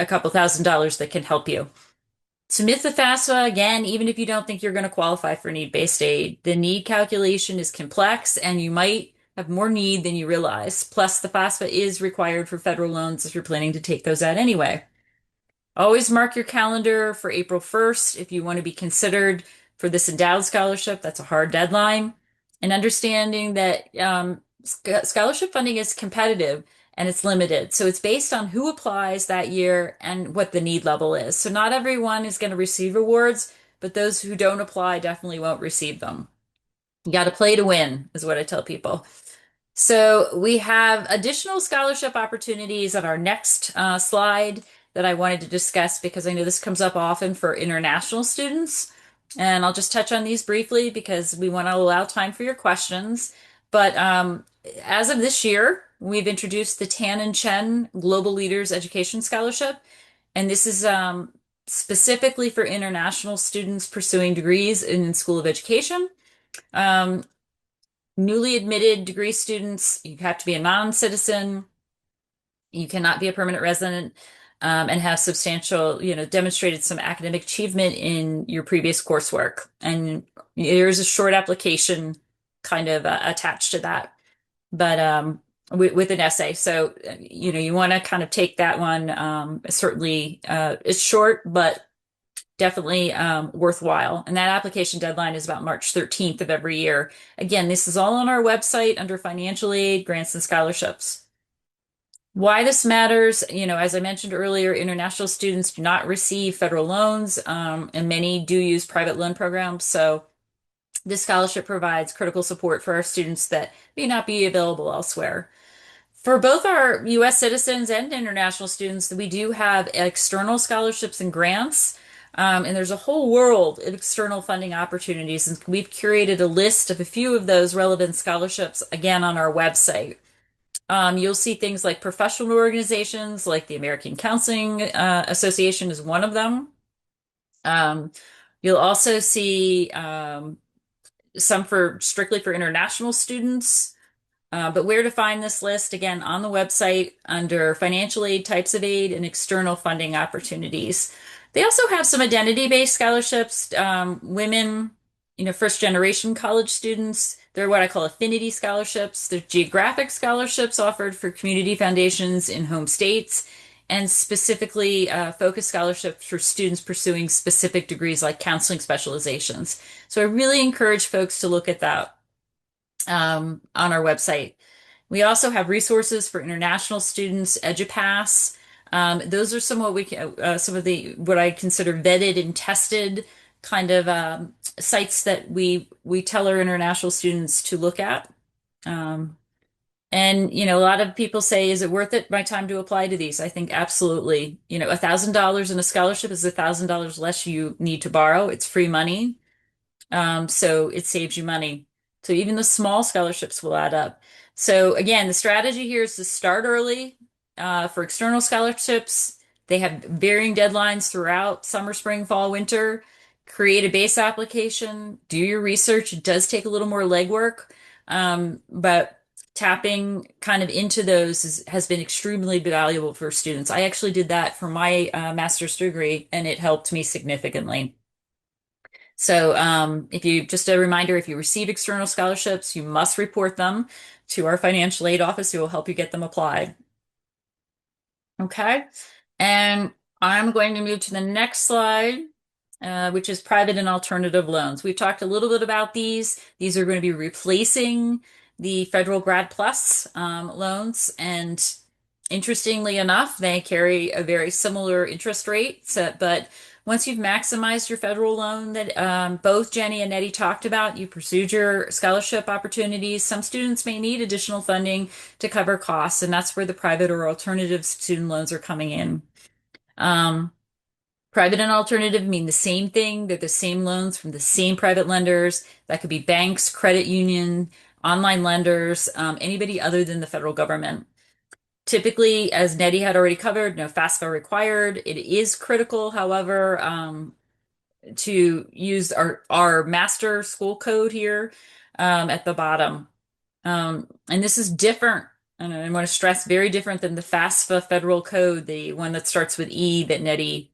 couple $1,000s that can help you. Submit the FAFSA again, even if you don't think you're going to qualify for need-based aid. The need calculation is complex and you might have more need than you realize. Plus, the FAFSA is required for federal loans if you're planning to take those out anyway. Always mark your calendar for April 1st if you want to be considered for this endowed scholarship. That's a hard deadline. And understanding that scholarship funding is competitive and it's limited. So it's based on who applies that year and what the need level is. So not everyone is going to receive awards, but those who don't apply definitely won't receive them. You got to play to win, is what I tell people. So we have additional scholarship opportunities on our next slide that I wanted to discuss because I know this comes up often for international students. And I'll just touch on these briefly because we want to allow time for your questions. But as of this year, we've introduced the Tan and Chen Global Leaders Education Scholarship. And this is specifically for international students pursuing degrees in the School of Education. Newly admitted degree students, you have to be a non-citizen. You cannot be a permanent resident and have substantial, demonstrated some academic achievement in your previous coursework. And there's a short application kind of attached to that, but with an essay. So, you want to kind of take that one. Certainly, it's short, but definitely worthwhile. And that application deadline is about March 13th of every year. Again, this is all on our website under financial aid, grants, and scholarships. Why this matters, as I mentioned earlier, international students do not receive federal loans, and many do use private loan programs. So this scholarship provides critical support for our students that may not be available elsewhere. For both our U.S. citizens and international students, we do have external scholarships and grants, and there's a whole world of external funding opportunities. And we've curated a list of a few of those relevant scholarships, again, on our website. You'll see things like professional organizations, like the American Counseling Association is one of them. You'll also see some strictly for international students. But where to find this list, again, on the website under financial aid, types of aid, and external funding opportunities. They also have some identity-based scholarships, women, first-generation college students. They're what I call affinity scholarships. They're geographic scholarships offered for community foundations in home states, and specifically focused scholarships for students pursuing specific degrees like counseling specializations. So I really encourage folks to look at that on our website. We also have resources for international students, EduPass. Those are some of the what I consider vetted and tested kind of sites that we tell our international students to look at. And a lot of people say, is it worth it my time to apply to these? I think absolutely. $1,000 in a scholarship is $1,000 less you need to borrow. It's free money. So it saves you money. So even the small scholarships will add up. So again, the strategy here is to start early for external scholarships. They have varying deadlines throughout summer, spring, fall, winter. Create a base application, do your research. It does take a little more legwork, but tapping kind of into those has been extremely valuable for students. I actually did that for my master's degree, and it helped me significantly. So just a reminder, if you receive external scholarships, you must report them to our financial aid office who will help you get them applied. Okay, and I'm going to move to the next slide, which is private and alternative loans. We've talked a little bit about these. These are going to be replacing the federal Grad Plus loans, and interestingly enough, they carry a very similar interest rate, but once you've maximized your federal loan that both Jenny and Eddie talked about, you pursued your scholarship opportunities. Some students may need additional funding to cover costs, and that's where the private or alternative student loans are coming in. Private and alternative mean the same thing. They're the same loans from the same private lenders. That could be banks, credit union, online lenders, anybody other than the federal government. Typically, as Nettie had already covered, no FAFSA required. It is critical, however, to use our master school code here at the bottom. And this is different, and I want to stress very different than the FAFSA federal code, the one that starts with E that Nettie.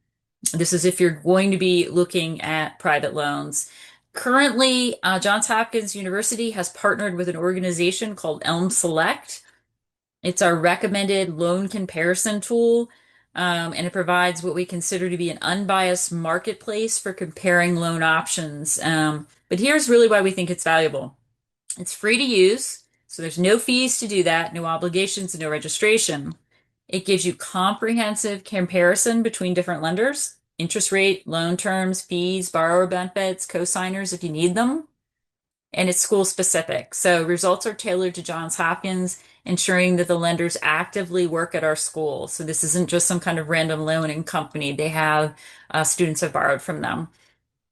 This is if you're going to be looking at private loans. Currently, Johns Hopkins University has partnered with an organization called Elm Select. It's our recommended loan comparison tool, and it provides what we consider to be an unbiased marketplace for comparing loan options. But here's really why we think it's valuable. It's free to use, so there's no fees to do that, no obligations, no registration. It gives you comprehensive comparison between different lenders, interest rate, loan terms, fees, borrower benefits, cosigners if you need them. And it's school specific. So results are tailored to Johns Hopkins, ensuring that the lenders actively work at our school. So this isn't just some kind of random loaning company. They have students have borrowed from them.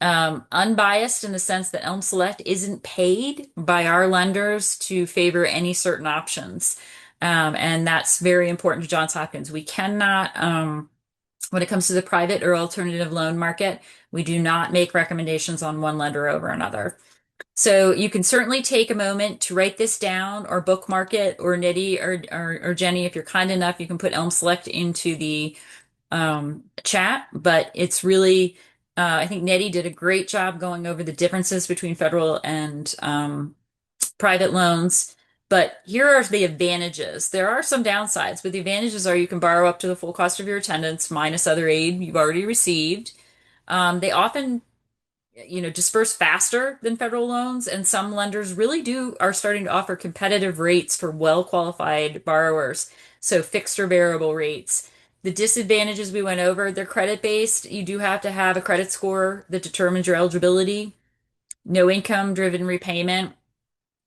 Unbiased in the sense that Elm Select isn't paid by our lenders to favor any certain options. And that's very important to Johns Hopkins. We cannot, when it comes to the private or alternative loan market, we do not make recommendations on one lender over another. So you can certainly take a moment to write this down or bookmark it, or Nitty or Jenny, if you're kind enough, you can put Elm Select into the chat. But it's really, I think Nettie did a great job going over the differences between federal and private loans. But here are the advantages. There are some downsides, but the advantages are you can borrow up to the full cost of your attendance minus other aid you've already received. They often disperse faster than federal loans, and some lenders really are starting to offer competitive rates for well-qualified borrowers, so fixed or variable rates. The disadvantages we went over, they're credit-based. You do have to have a credit score that determines your eligibility, no income-driven repayment,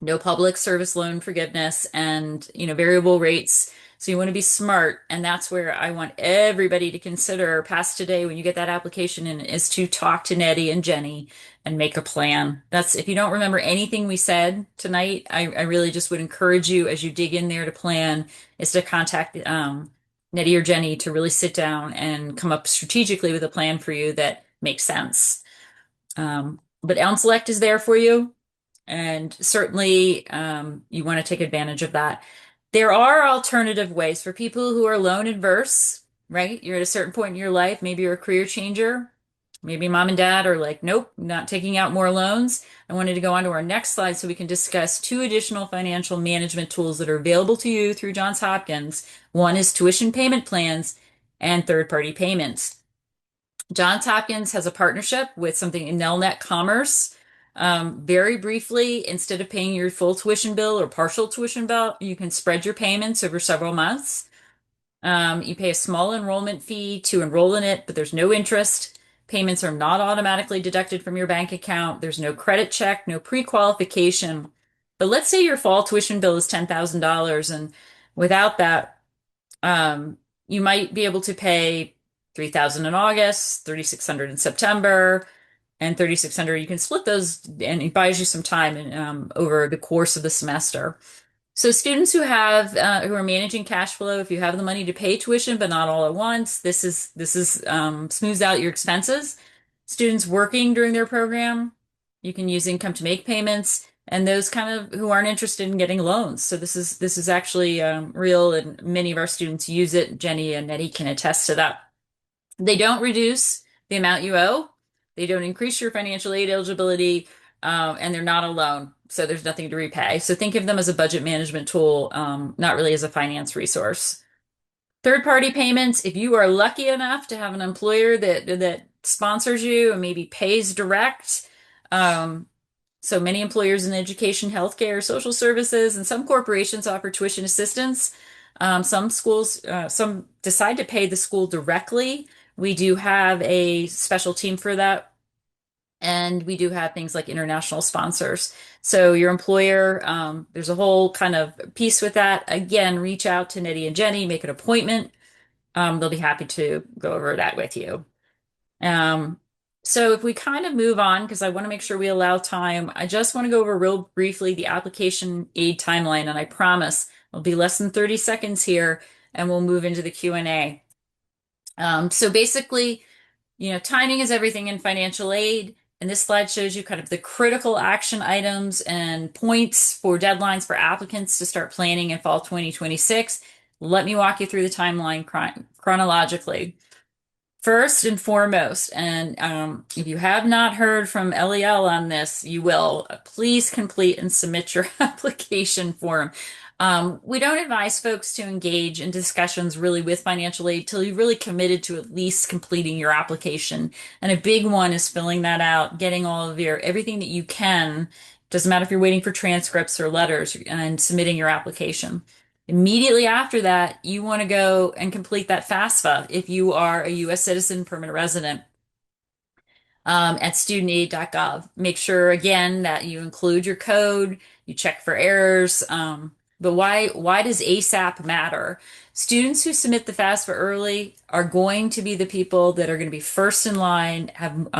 no public service loan forgiveness, and variable rates. So you want to be smart, and that's where I want everybody to consider past today when you get that application in, is to talk to Nettie and Jenny and make a plan. That's, if you don't remember anything we said tonight, I really just would encourage you, as you dig in there to plan, is to contact Nettie or Jenny to really sit down and come up strategically with a plan for you that makes sense. But Elm Select is there for you. And certainly you want to take advantage of that. There are alternative ways for people who are loan adverse, right? You're at a certain point in your life, maybe you're a career changer, maybe mom and dad are like, nope, not taking out more loans. I wanted to go on to our next slide so we can discuss two additional financial management tools that are available to you through Johns Hopkins. One is tuition payment plans and third-party payments. Johns Hopkins has a partnership with something in Nelnet Commerce. Very briefly, instead of paying your full tuition bill or partial tuition bill, you can spread your payments over several months. You pay a small enrollment fee to enroll in it, but there's no interest. Payments are not automatically deducted from your bank account. There's no credit check, no pre-qualification. But let's say your fall tuition bill is $10,000, and without that, you might be able to pay $3,000 in August, $3,600 in September, and $3,600. You can split those, and it buys you some time over the course of the semester. So students who are managing cash flow, if you have the money to pay tuition but not all at once, this is smooths out your expenses. Students working during their program, you can use income to make payments, and those kind of who aren't interested in getting loans. So this is actually real, and many of our students use it. Jenny and Nettie can attest to that. They don't reduce the amount you owe. They don't increase your financial aid eligibility, and they're not a loan, so there's nothing to repay. So think of them as a budget management tool, not really as a finance resource. Third-party payments, if you are lucky enough to have an employer that sponsors you and maybe pays direct. So many employers in education, healthcare, social services, and some corporations offer tuition assistance. Some schools, some decide to pay the school directly. We do have a special team for that. And we do have things like international sponsors. So your employer, there's a whole kind of piece with that. Again, reach out to Nettie and Jenny, make an appointment. They'll be happy to go over that with you. So if we kind of move on, because I want to make sure we allow time, I just want to go over real briefly the application aid timeline, and I promise it'll be less than 30 seconds here. and we'll move into the Q&A. So basically, timing is everything in financial aid. And this slide shows you kind of the critical action items and points for deadlines for applicants to start planning in fall 2026. Let me walk you through the timeline chronologically. First and foremost, and if you have not heard from LEL on this, you will. Please complete and submit your application form. We don't advise folks to engage in discussions really with financial aid till you've really committed to at least completing your application. And a big one is filling that out, getting all of everything that you can. Doesn't matter if you're waiting for transcripts or letters, and submitting your application. Immediately after that, you want to go and complete that FAFSA if you are a U.S. citizen, permanent resident, at studentaid.gov. Make sure, again, that you include your code, you check for errors. But why does ASAP matter? Students who submit the FAFSA early are going to be the people that are going to be first in line, have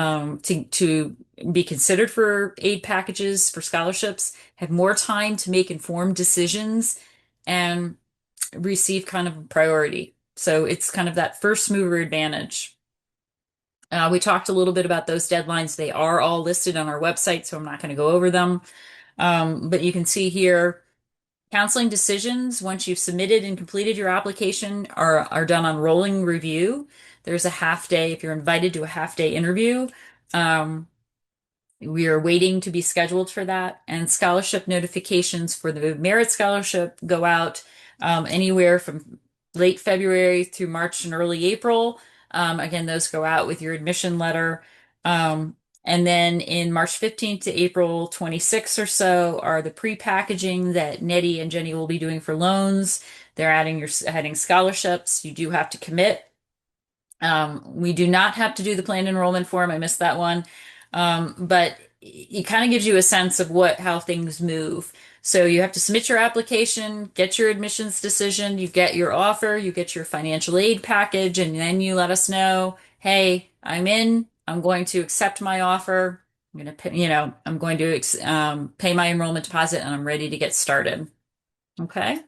to be considered for aid packages, for scholarships, have more time to make informed decisions, and receive kind of priority. So it's kind of that first mover advantage. We talked a little bit about those deadlines. They are all listed on our website, so I'm not going to go over them. But you can see here, counseling decisions, once you've submitted and completed your application, are done on rolling review. There's a half day, if you're invited to a half day interview. We are waiting to be scheduled for that. And scholarship notifications for the merit scholarship go out anywhere from late February through March and early April. Again, those go out with your admission letter. And then in March 15th to April 26th or so are the pre-packaging that Nettie and Jenny will be doing for loans. They're adding scholarships. You do have to commit. We do not have to do the planned enrollment form. I missed that one. But it kind of gives you a sense of how things move. So you have to submit your application, get your admissions decision, you get your offer, you get your financial aid package, and then you let us know, hey, I'm in, I'm going to accept my offer. I'm going to pay, I'm going to pay my enrollment deposit, and I'm ready to get started. Okay.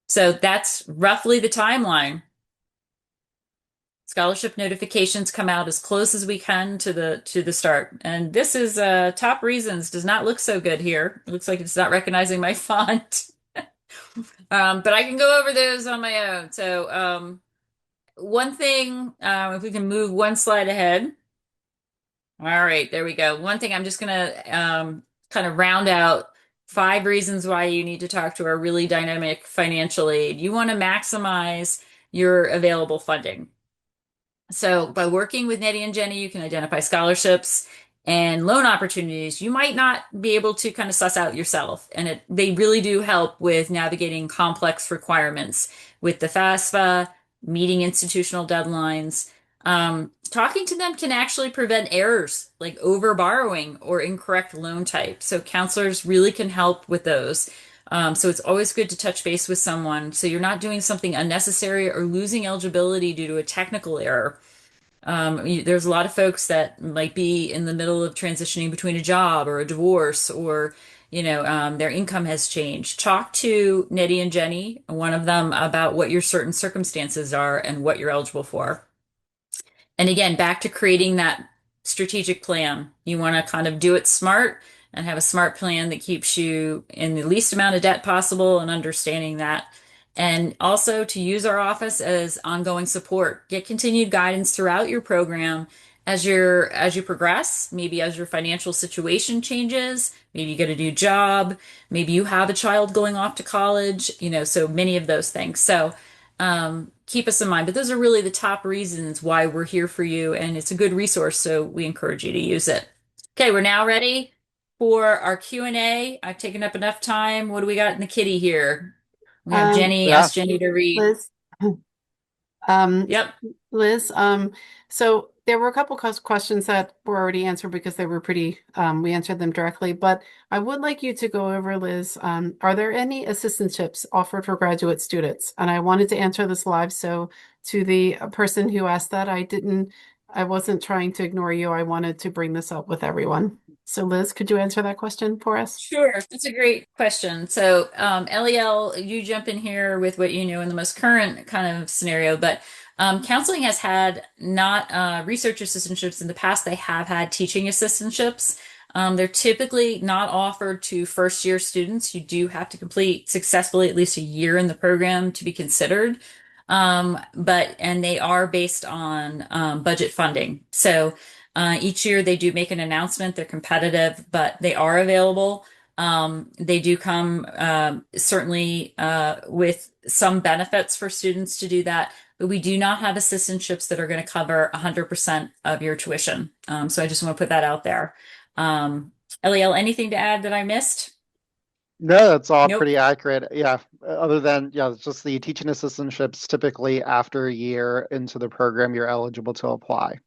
So that's roughly the timeline. Scholarship notifications come out as close as we can to the start. And this is top reasons. Does not look so good here. It looks like it's not recognizing my font. But I can go over those on my own. So one thing, if we can move one slide ahead. All right, there we go. One thing I'm just going to kind of round out 5 reasons why you need to talk to our really dynamic financial aid. You want to maximize your available funding. So by working with Nettie and Jenny, you can identify scholarships and loan opportunities you might not be able to kind of suss out yourself. And they really do help with navigating complex requirements with the FAFSA, meeting institutional deadlines. Talking to them can actually prevent errors like over borrowing or incorrect loan type. So counselors really can help with those. So it's always good to touch base with someone so you're not doing something unnecessary or losing eligibility due to a technical error. There's a lot of folks that might be in the middle of transitioning between a job or a divorce, or their income has changed. Talk to Nettie and Jenny, one of them, about what your certain circumstances are and what you're eligible for. And again, back to creating that strategic plan. You want to kind of do it smart and have a smart plan that keeps you in the least amount of debt possible, and understanding that. And also to use our office as ongoing support. Get continued guidance throughout your program as you progress, maybe as your financial situation changes, maybe you get a new job, maybe you have a child going off to college, so many of those things. So keep us in mind. But those are really the top reasons why we're here for you, and it's a good resource, so we encourage you to use it. Okay, we're now ready for our Q&A. I've taken up enough time. What do we got in the kitty here? We have Jenny. Yeah. Ask Jenny to read. Liz, Yep. Liz, so there were a couple questions that were already answered because they were pretty, we answered them directly, but I would like you to go over, Liz, are there any assistantships offered for graduate students? And I wanted to answer this live, so to the person who asked that, I didn't I wasn't trying to ignore you. I wanted to bring this up with everyone. So Liz, could you answer that question for us? Sure, that's a great question. So, LEL, you jump in here with what you know in the most current kind of scenario, but counseling has had not research assistantships in the past. They have had teaching assistantships. They're typically not offered to first year students. You do have to complete successfully at least a year in the program to be considered. And they are based on budget funding. So, each year they do make an announcement. They're competitive, but they are available. They do come certainly with some benefits for students to do that, but we do not have assistantships that are going to cover 100% of your tuition. So I just want to put that out there. Eliel, anything to add that I missed? No, that's all Nope. pretty accurate. Yeah. Other than, yeah, it's just the teaching assistantships, typically after a year into the program, you're eligible to apply.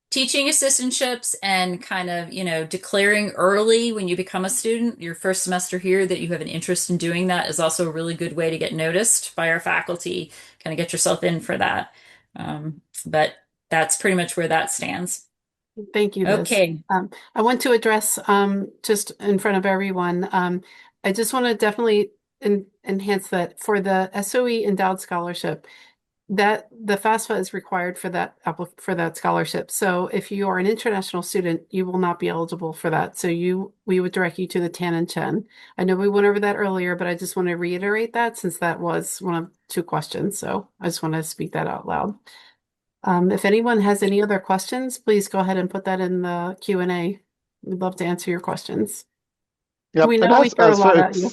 Teaching assistantships and kind of, declaring early when you become a student, your first semester here, that you have an interest in doing that is also a really good way to get noticed by our faculty, kind of get yourself in for that. But that's pretty much where that stands. Thank you, Liz. Okay. I want to address just in front of everyone. I just want to definitely enhance that for the SOE endowed scholarship, that the FAFSA is required for that scholarship. So if you are an international student, you will not be eligible for that. So we would direct you to the TAN and CHEN. I know we went over that earlier, but I just want to reiterate that since that was one of two questions. So I just want to speak that out loud. If anyone has any other questions, please go ahead and put that in the Q&A. We'd love to answer your questions. Yep. We And know we throw a lot at you.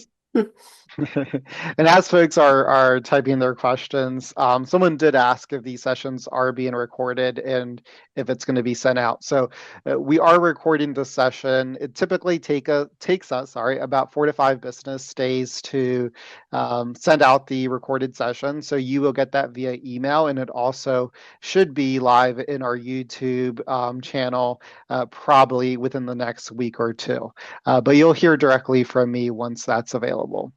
and as folks are typing their questions, someone did ask if these sessions are being recorded and if it's going to be sent out. So we are recording this session. It typically takes us about 4 to 5 business days to send out the recorded session. So you will get that via email, and it also should be live in our YouTube channel probably within the next week or two. But you'll hear directly from me once that's available.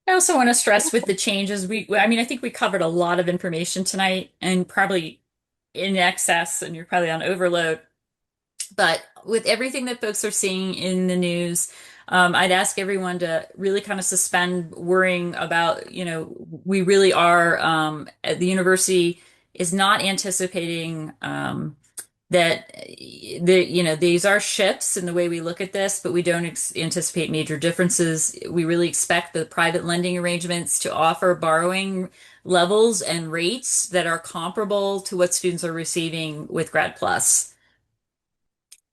I also want to stress with the changes, I think we covered a lot of information tonight and probably in excess, and you're probably on overload. But with everything that folks are seeing in the news, I'd ask everyone to really kind of suspend worrying about, we really are, at the university is not anticipating that these are shifts in the way we look at this, but we don't anticipate major differences. We really expect the private lending arrangements to offer borrowing levels and rates that are comparable to what students are receiving with Grad Plus.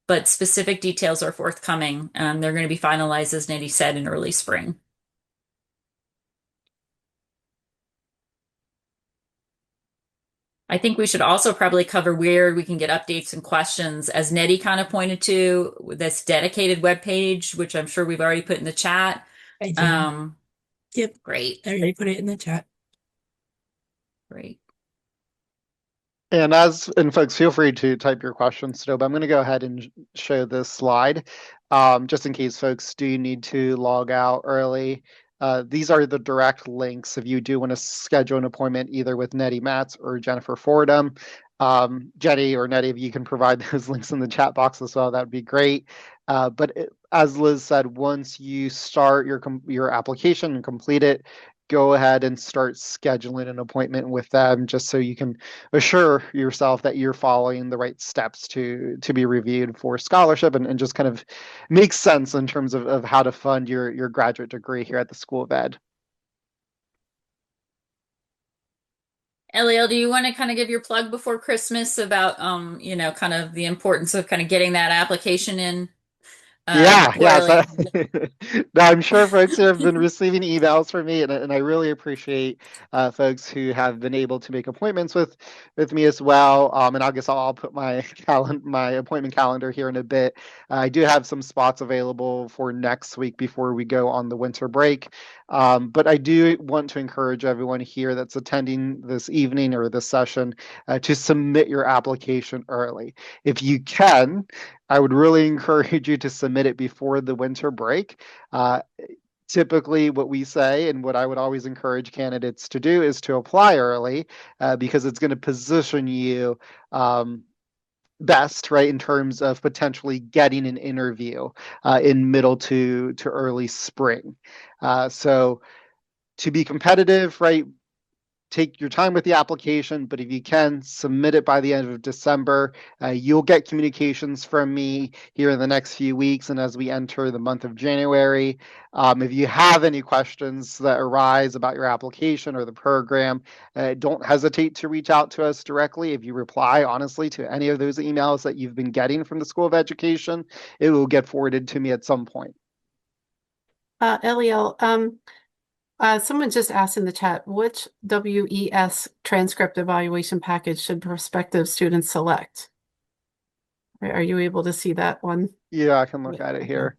But specific details are forthcoming. They're going to be finalized, as Nettie said, in early spring. I think we should also probably cover where we can get updates and questions, as Nettie kind of pointed to, this dedicated webpage, which I'm sure we've already put in the chat. I did. Yep. Great. I already put it in the chat. Great. And folks, feel free to type your questions still, but I'm going to go ahead and show this slide just in case folks do need to log out early. These are the direct links if you do want to schedule an appointment either with Nettie Matz or Jennifer Fordham. Jenny or Nettie, if you can provide those links in the chat box as well, that would be great. As Liz said, once you start your application and complete it, go ahead and start scheduling an appointment with them just so you can assure yourself that you're following the right steps to be reviewed for scholarship and just kind of makes sense in terms of how to fund your graduate degree here at the School of Ed. Eliel, do you want to kind of give your plug before Christmas about, kind of the importance of kind of getting that application in? Yeah. So, I'm sure folks have been receiving emails from me, and I really appreciate folks who have been able to make appointments with me as well. And I guess I'll put my appointment calendar here in a bit. I do have some spots available for next week before we go on the winter break. But I do want to encourage everyone here that's attending this evening or this session to submit your application early. If you can, I would really encourage you to submit it before the winter break. Typically, what we say and what I would always encourage candidates to do is to apply early because it's going to position you best, right, in terms of potentially getting an interview in middle to early spring. So to be competitive, right, take your time with the application, but if you can, submit it by the end of December. You'll get communications from me here in the next few weeks and as we enter the month of January. If you have any questions that arise about your application or the program, don't hesitate to reach out to us directly. If you reply honestly to any of those emails that you've been getting from the School of Education, it will get forwarded to me at some point. Eliel, someone just asked in the chat, which WES transcript evaluation package should prospective students select? Are you able to see that one? Yeah, I can look at it here.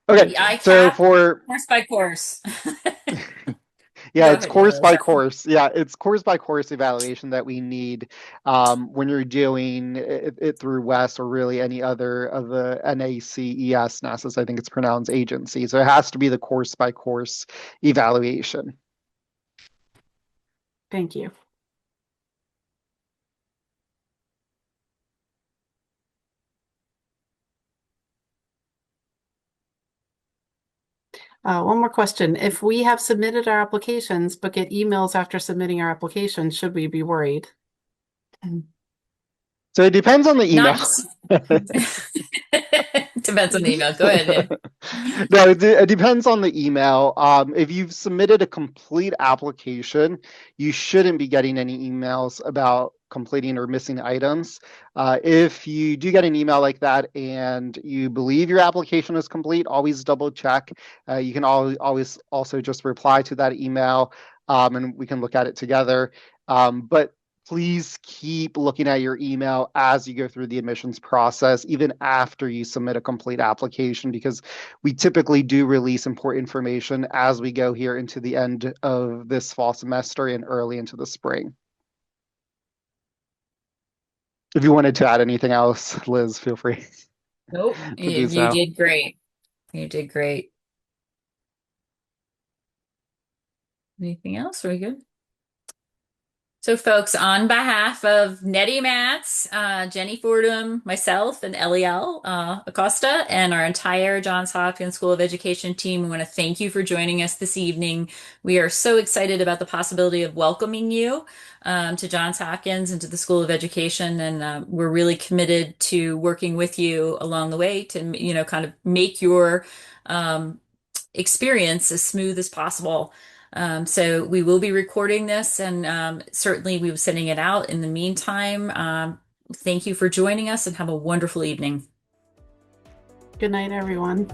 Okay, The ICAP, so for course by course. yeah, Go it's ahead, course by Liz. course. Yeah, it's course by course evaluation that we need when you're doing it through WES or really any other of the NACES, NASA's, I think it's pronounced agency. So it has to be the course by course evaluation. Thank you. One more question. If we have submitted our applications but get emails after submitting our application, should we be worried? So it depends on the email. Depends on the email. Go ahead. No, it depends on the email. If you've submitted a complete application, you shouldn't be getting any emails about completing or missing items. If you do get an email like that and you believe your application is complete, always double check. You can always also just reply to that email and we can look at it together. But please keep looking at your email as you go through the admissions process, even after you submit a complete application, because we typically do release important information as we go here into the end of this fall semester and early into the spring. If you wanted to add anything else, Liz, feel free. Nope, to do you so. did great. You did great. Anything else? Are we good? So folks, on behalf of Nettie Matz, Jenny Fordham, myself, and Eliel Acosta, and our entire Johns Hopkins School of Education team, we want to thank you for joining us this evening. We are so excited about the possibility of welcoming you to Johns Hopkins and to the School of Education, and we're really committed to working with you along the way to, kind of make your experience as smooth as possible. So we will be recording this and certainly we will be sending it out in the meantime. Thank you for joining us and have a wonderful evening. Good night, everyone.